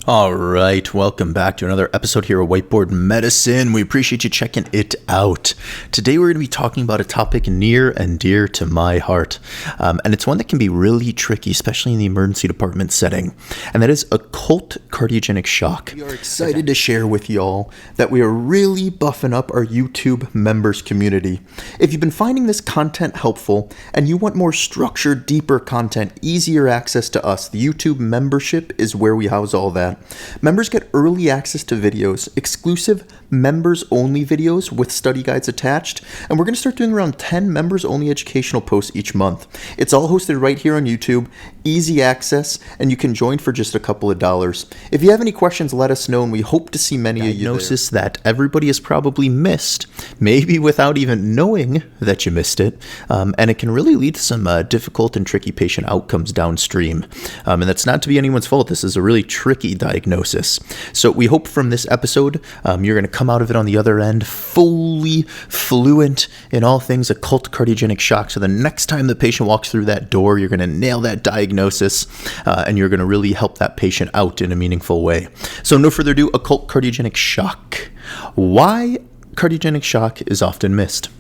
All right, welcome back to another episode here of Whiteboard Medicine. We appreciate you checking it out. Today we're going to be talking about a topic near and dear to my heart, and it's one that can be really tricky, especially in the emergency department setting, and that is occult cardiogenic shock. We are excited to share with y'all that we are really buffing up our YouTube members community. If you've been finding this content helpful and you want more structured, deeper content, easier access to us, the YouTube membership is where we house all that. Members get early access to videos, exclusive members-only videos with study guides attached, and we're going to start doing around 10 members-only educational posts each month. It's all hosted right here on YouTube, easy access, and you can join for just a couple of dollars. If you have any questions, let us know, and we hope to see many of you there. Diagnosis that everybody has probably missed, maybe without even knowing that you missed it, and it can really lead to some difficult and tricky patient outcomes downstream. And that's not to be anyone's fault. This is a really tricky diagnosis. So we hope from this episode, you're going to come out of it on the other end fully fluent in all things occult cardiogenic shock. So the next time the patient walks through that door, you're going to nail that diagnosis, and you're going to really help that patient out in a meaningful way. So no further ado, occult cardiogenic shock. Why cardiogenic shock is often missed.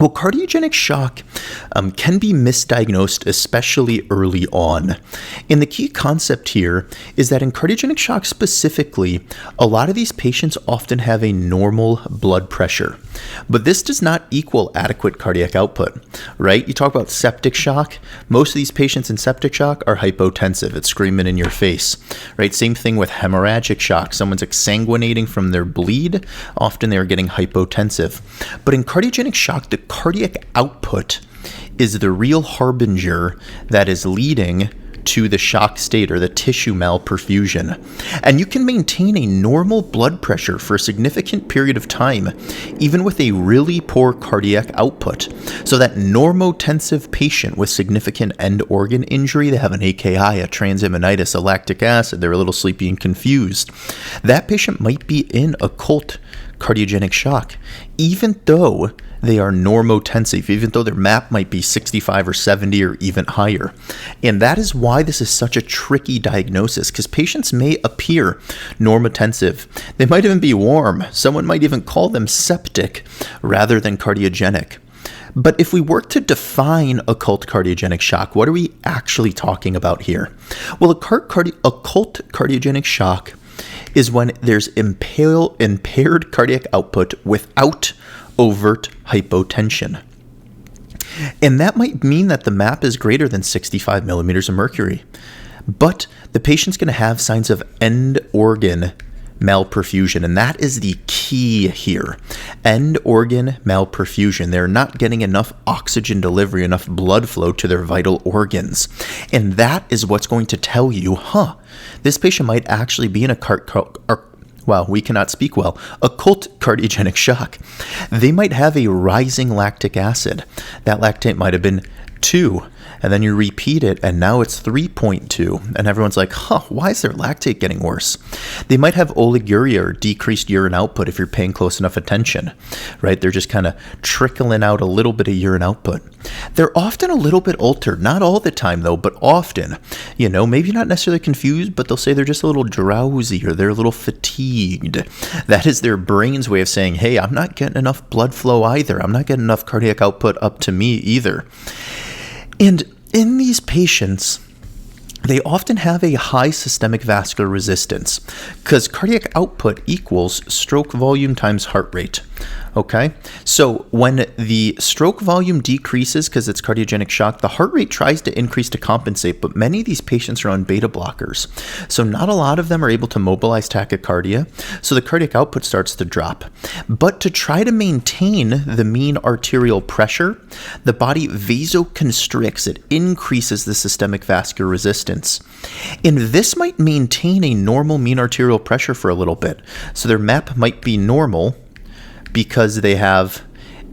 Well, cardiogenic shock can be misdiagnosed, especially early on. And the key concept here is that in cardiogenic shock specifically, a lot of these patients often have a normal blood pressure. But this does not equal adequate cardiac output, right? You talk about septic shock. Most of these patients in septic shock are hypotensive. It's screaming in your face, right? Same thing with hemorrhagic shock. Someone's exsanguinating from their bleed. Often they're getting hypotensive. But in cardiogenic shock, the cardiac output is the real harbinger that is leading to the shock state or the tissue malperfusion. And you can maintain a normal blood pressure for a significant period of time, even with a really poor cardiac output. So that normotensive patient with significant end organ injury, they have an AKI, a transaminitis, a lactic acid, they're a little sleepy and confused. That patient might be in occult cardiogenic shock, even though they are normotensive, even though their MAP might be 65 or 70 or even higher. And that is why this is such a tricky diagnosis, because patients may appear normotensive. They might even be warm. Someone might even call them septic rather than cardiogenic. But if we work to define occult cardiogenic shock, what are we actually talking about here? Well, occult cardiogenic shock is when there's impaired cardiac output without overt hypotension. And that might mean that the MAP is greater than 65 millimeters of mercury. But the patient's going to have signs of end organ malperfusion, and that is the key here. End organ malperfusion. They're not getting enough oxygen delivery, enough blood flow to their vital organs. And that is what's going to tell you, this patient might actually be in we cannot speak well, occult cardiogenic shock. They might have a rising lactic acid. That lactate might have been 2, and then you repeat it, and now it's 3.2, and everyone's like, why is their lactate getting worse? They might have oliguria or decreased urine output if you're paying close enough attention, right? They're just kind of trickling out a little bit of urine output. They're often a little bit altered, not all the time though, but often, maybe not necessarily confused, but they'll say they're just a little drowsy or they're a little fatigued. That is their brain's way of saying, hey, I'm not getting enough blood flow either. I'm not getting enough cardiac output up to me either. And in these patients, they often have a high systemic vascular resistance because cardiac output equals stroke volume times heart rate. Okay, so when the stroke volume decreases because it's cardiogenic shock, the heart rate tries to increase to compensate, but many of these patients are on beta blockers. So not a lot of them are able to mobilize tachycardia, so the cardiac output starts to drop. But to try to maintain the mean arterial pressure, the body vasoconstricts, it increases the systemic vascular resistance. And this might maintain a normal mean arterial pressure for a little bit. So their MAP might be normal, because they have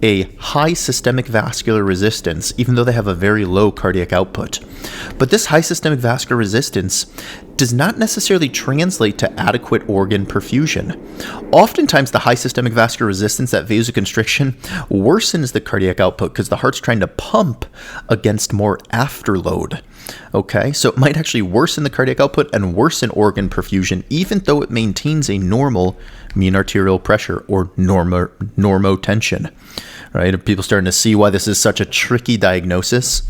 a high systemic vascular resistance, even though they have a very low cardiac output. But this high systemic vascular resistance does not necessarily translate to adequate organ perfusion. Oftentimes, the high systemic vascular resistance, that vasoconstriction, worsens the cardiac output because the heart's trying to pump against more afterload. Okay, so it might actually worsen the cardiac output and worsen organ perfusion, even though it maintains a normal mean arterial pressure or normotension. Right? Are people starting to see why this is such a tricky diagnosis?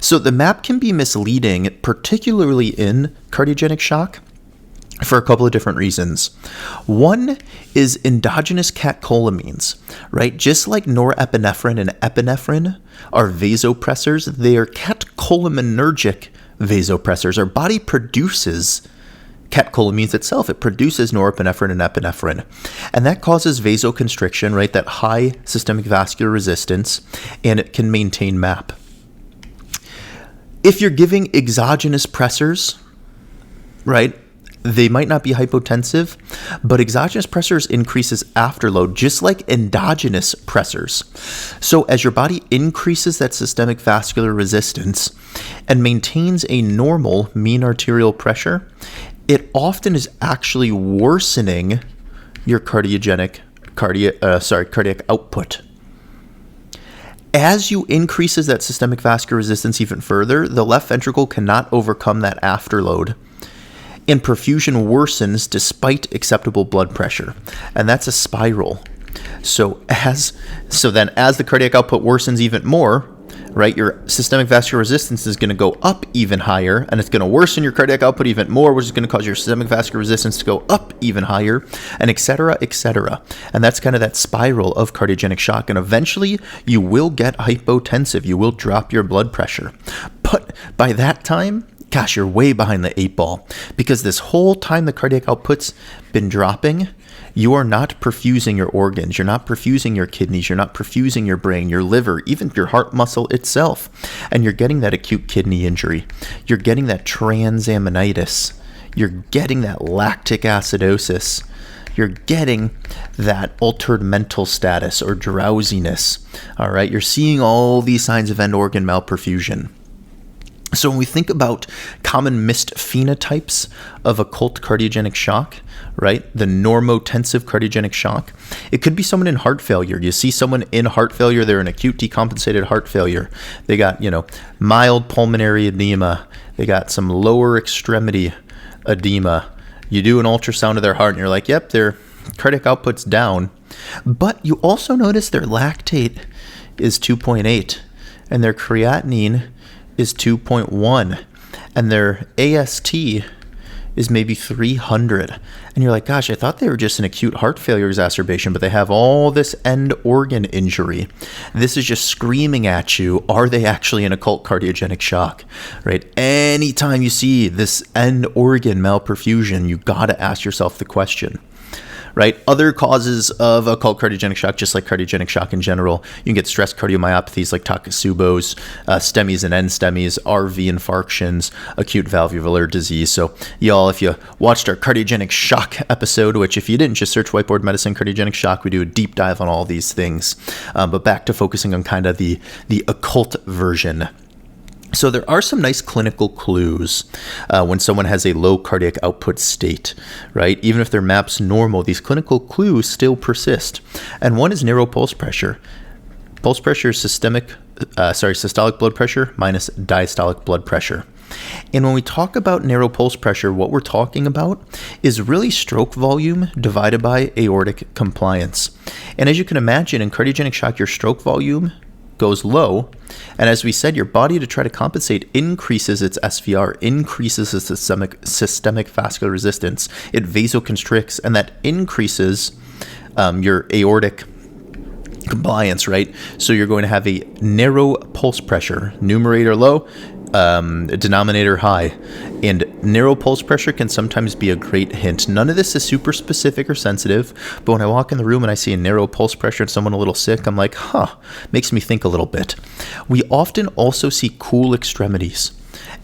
So the map can be misleading, particularly in cardiogenic shock, for a couple of different reasons. One is endogenous catecholamines, right? Just like norepinephrine and epinephrine are vasopressors, they are catecholaminergic vasopressors. Our body produces catecholamines itself. It produces norepinephrine and epinephrine. And that causes vasoconstriction, right? That high systemic vascular resistance, and it can maintain MAP. If you're giving exogenous pressors, right, they might not be hypotensive, but exogenous pressors increases afterload, just like endogenous pressors. So as your body increases that systemic vascular resistance and maintains a normal mean arterial pressure, it often is actually worsening your cardiac output. As you increases that systemic vascular resistance even further, the left ventricle cannot overcome that afterload, and perfusion worsens despite acceptable blood pressure, and that's a spiral. So then as the cardiac output worsens even more, right, your systemic vascular resistance is going to go up even higher, and it's going to worsen your cardiac output even more, which is going to cause your systemic vascular resistance to go up even higher, and et cetera, et cetera. And that's kind of that spiral of cardiogenic shock. And eventually, you will get hypotensive. You will drop your blood pressure. But by that time, gosh, you're way behind the 8 ball, because this whole time the cardiac output's been dropping, you are not perfusing your organs. You're not perfusing your kidneys. You're not perfusing your brain, your liver, even your heart muscle itself. And you're getting that acute kidney injury. You're getting that transaminitis. You're getting that lactic acidosis. You're getting that altered mental status or drowsiness. All right. You're seeing all these signs of end organ malperfusion. So when we think about common missed phenotypes of occult cardiogenic shock, right, the normotensive cardiogenic shock, it could be someone in heart failure. You see someone in heart failure, they're in acute decompensated heart failure. They got, mild pulmonary edema. They got some lower extremity edema. You do an ultrasound of their heart and you're like, yep, their cardiac output's down. But you also notice their lactate is 2.8 and their creatinine is 2.1 and their AST is maybe 300. And you're like, gosh, I thought they were just an acute heart failure exacerbation, but they have all this end organ injury. This is just screaming at you, are they actually in occult cardiogenic shock, right? Anytime you see this end organ malperfusion, you got to ask yourself the question. Right? Other causes of occult cardiogenic shock, just like cardiogenic shock in general, you can get stress cardiomyopathies like Takotsubo's, STEMIs and NSTEMIs, RV infarctions, acute valvular disease. So y'all, if you watched our cardiogenic shock episode, which if you didn't, just search Whiteboard Medicine cardiogenic shock, we do a deep dive on all these things. But back to focusing on kind of the occult version. So there are some nice clinical clues when someone has a low cardiac output state, right? Even if their MAP's normal, these clinical clues still persist. And one is narrow pulse pressure. Pulse pressure is systolic blood pressure minus diastolic blood pressure. And when we talk about narrow pulse pressure, what we're talking about is really stroke volume divided by aortic compliance. And as you can imagine, in cardiogenic shock, your stroke volume goes low, and as we said, your body, to try to compensate, increases its SVR, increases its systemic vascular resistance. It vasoconstricts, and that increases your aortic compliance, right? So you're going to have a narrow pulse pressure, numerator low, denominator high, and narrow pulse pressure can sometimes be a great hint. None of this is super specific or sensitive, but when I walk in the room and I see a narrow pulse pressure and someone a little sick, I'm like, makes me think a little bit. We often also see cool extremities.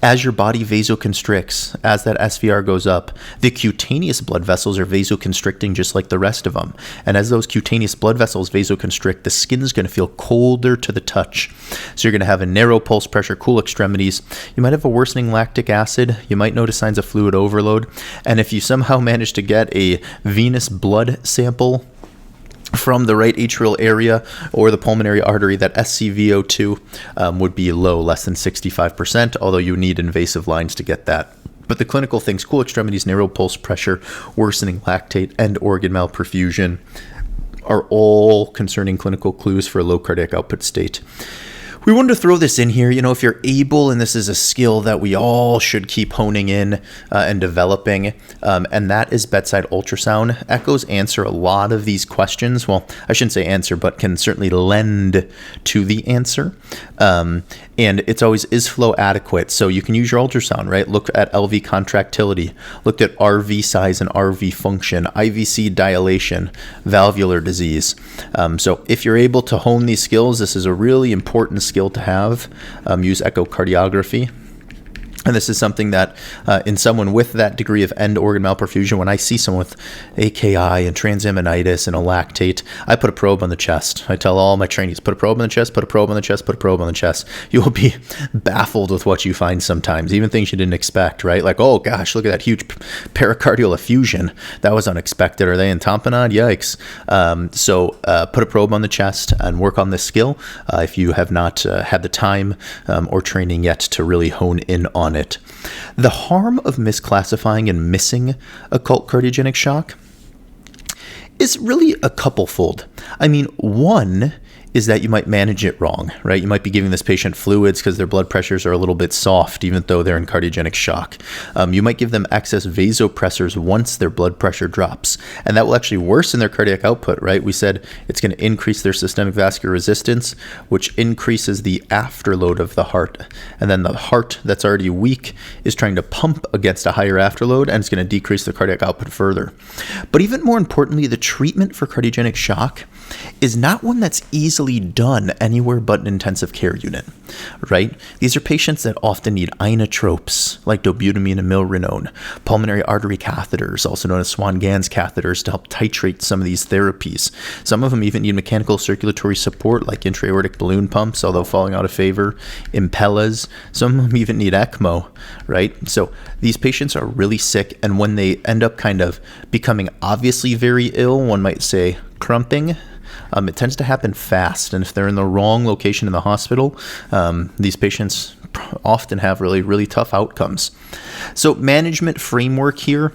As your body vasoconstricts, as that SVR goes up, the cutaneous blood vessels are vasoconstricting just like the rest of them. And as those cutaneous blood vessels vasoconstrict, the skin is going to feel colder to the touch. So you're going to have a narrow pulse pressure, cool extremities. You might have a worsening lactic acid. You might notice signs of fluid overload. And if you somehow manage to get a venous blood sample from the right atrial area or the pulmonary artery, that SCVO2 would be low, less than 65%, although you need invasive lines to get that. But the clinical things, cool extremities, narrow pulse pressure, worsening lactate, and organ malperfusion are all concerning clinical clues for a low cardiac output state. We wanted to throw this in here, if you're able, and this is a skill that we all should keep honing in and developing, and that is bedside ultrasound. Echoes answer a lot of these questions. Well, I shouldn't say answer, but can certainly lend to the answer. And it's always, is flow adequate? So you can use your ultrasound, right? Look at LV contractility, looked at RV size and RV function, IVC dilation, valvular disease. So if you're able to hone these skills, this is a really important skill to have. Use echocardiography. And this is something that in someone with that degree of end organ malperfusion, when I see someone with AKI and transaminitis and a lactate, I put a probe on the chest. I tell all my trainees, put a probe on the chest, put a probe on the chest, put a probe on the chest. You will be baffled with what you find sometimes, even things you didn't expect, right? Like, oh gosh, look at that huge pericardial effusion. That was unexpected. Are they in tamponade? Yikes. So put a probe on the chest and work on this skill if you have not had the time or training yet to really hone in on it. The harm of misclassifying and missing occult cardiogenic shock is really a couple-fold. I mean, one is that you might manage it wrong, right? You might be giving this patient fluids because their blood pressures are a little bit soft, even though they're in cardiogenic shock. You might give them excess vasopressors once their blood pressure drops, and that will actually worsen their cardiac output, right? We said it's going to increase their systemic vascular resistance, which increases the afterload of the heart. And then the heart that's already weak is trying to pump against a higher afterload, and it's going to decrease the cardiac output further. But even more importantly, the treatment for cardiogenic shock is not one that's easily done anywhere but an intensive care unit, right? These are patients that often need inotropes like dobutamine and milrinone, pulmonary artery catheters, also known as Swan-Ganz catheters, to help titrate some of these therapies. Some of them even need mechanical circulatory support like intra-aortic balloon pumps, although falling out of favor, Impellas. Some of them even need ECMO, right? So these patients are really sick, and when they end up kind of becoming obviously very ill, one might say crumping, it tends to happen fast, and if they're in the wrong location in the hospital, these patients often have really, really tough outcomes. So management framework here: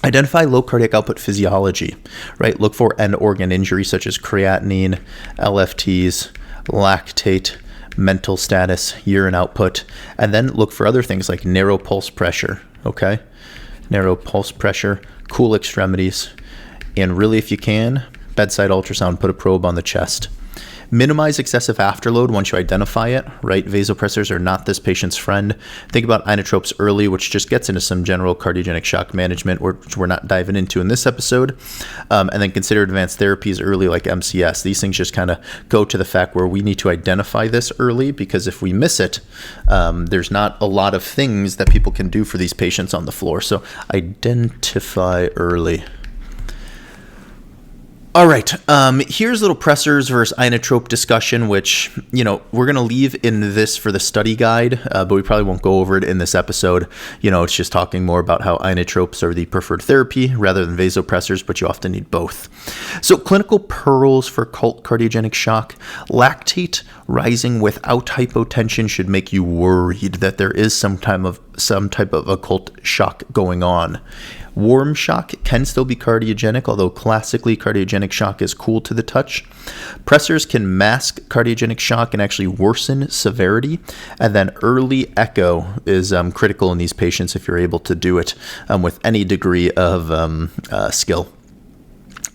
identify low cardiac output physiology, right? Look for end organ injury such as creatinine, LFTs, lactate, mental status, urine output, and then look for other things like narrow pulse pressure, okay? Narrow pulse pressure, cool extremities, and really, if you can, bedside ultrasound, put a probe on the chest. Minimize excessive afterload once you identify it, right? Vasopressors are not this patient's friend. Think about inotropes early, which just gets into some general cardiogenic shock management, which we're not diving into in this episode. And then consider advanced therapies early, like MCS. These things just kind of go to the fact where we need to identify this early, because if we miss it, there's not a lot of things that people can do for these patients on the floor. So identify early. All right, here's a little pressors versus inotrope discussion, which, we're going to leave in this for the study guide, but we probably won't go over it in this episode. It's just talking more about how inotropes are the preferred therapy rather than vasopressors, but you often need both. So clinical pearls for occult cardiogenic shock: lactate rising without hypotension should make you worried that there is some type of occult shock going on. Warm shock can still be cardiogenic, although classically cardiogenic shock is cool to the touch. Pressors can mask cardiogenic shock and actually worsen severity. And then early echo is critical in these patients if you're able to do it with any degree of skill.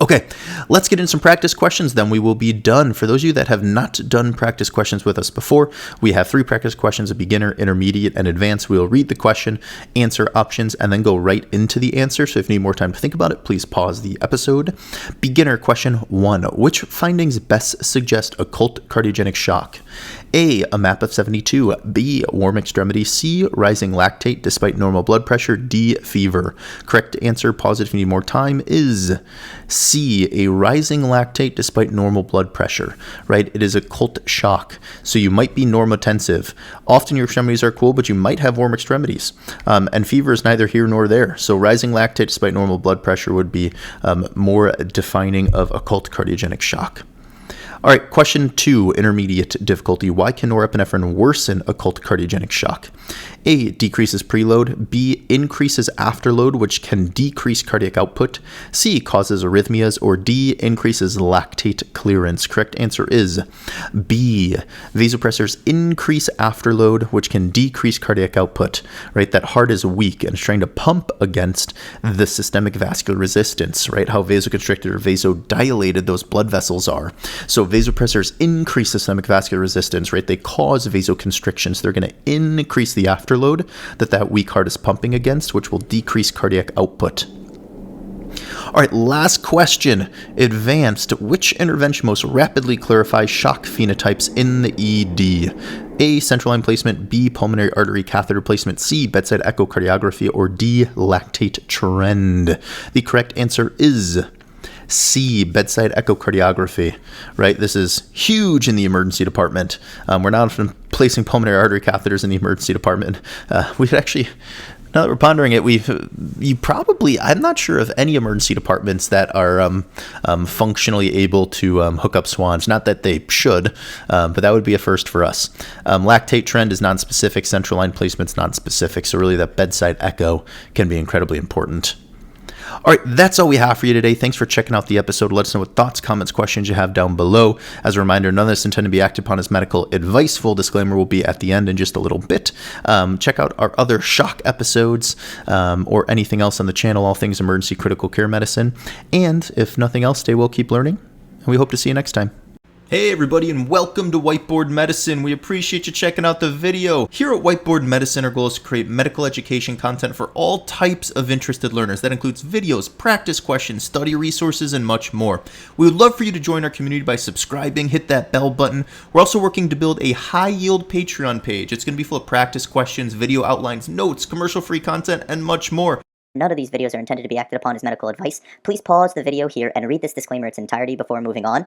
Okay, let's get in some practice questions, then we will be done. For those of you that have not done practice questions with us before, we have 3 practice questions: a beginner, intermediate, and advanced. We'll read the question, answer options, and then go right into the answer. So if you need more time to think about it, please pause the episode. Beginner question 1. Which findings best suggest occult cardiogenic shock? A map of 72. B, warm extremity. C, rising lactate despite normal blood pressure. D, fever. Correct answer, pause it if you need more time, is C, a rising lactate despite normal blood pressure, right? It is occult shock. So you might be normotensive. Often your extremities are cool, but you might have warm extremities. And fever is neither here nor there. So rising lactate despite normal blood pressure would be more defining of occult cardiogenic shock. All right, question 2, intermediate difficulty. Why can norepinephrine worsen occult cardiogenic shock? A, decreases preload. B, increases afterload, which can decrease cardiac output. C, causes arrhythmias. Or D, increases lactate clearance. Correct answer is B. Vasopressors increase afterload, which can decrease cardiac output, right? That heart is weak and is trying to pump against the systemic vascular resistance, right? How vasoconstricted or vasodilated those blood vessels are. So vasopressors increase systemic vascular resistance, right? They cause vasoconstriction, so they're going to increase the afterload that weak heart is pumping against, which will decrease cardiac output. All right, last question. Advanced. Which intervention most rapidly clarifies shock phenotypes in the ED? A, central line placement. B, pulmonary artery catheter placement. C, bedside echocardiography. Or D, lactate trend. The correct answer is C, bedside echocardiography, right? This is huge in the emergency department. We're not often placing pulmonary artery catheters in the emergency department. We could actually, now that we're pondering it, I'm not sure of any emergency departments that are functionally able to hook up swans. Not that they should, but that would be a first for us. Lactate trend is nonspecific, central line placement's nonspecific, so really that bedside echo can be incredibly important. All right, that's all we have for you today. Thanks for checking out the episode. Let us know what thoughts, comments, questions you have down below. As a reminder, none of this is intended to be acted upon as medical advice. Full disclaimer will be at the end in just a little bit. Check out our other shock episodes or anything else on the channel, all things emergency critical care medicine. And if nothing else, stay well, keep learning, and we hope to see you next time. Hey everybody, and welcome to Whiteboard Medicine. We appreciate you checking out the video. Here at Whiteboard Medicine, our goal is to create medical education content for all types of interested learners. That includes videos, practice questions, study resources, and much more. We would love for you to join our community by subscribing, hit that bell button. We're also working to build a high-yield Patreon page. It's going to be full of practice questions, video outlines, notes, commercial-free content, and much more. None of these videos are intended to be acted upon as medical advice. Please pause the video here and read this disclaimer in its entirety before moving on.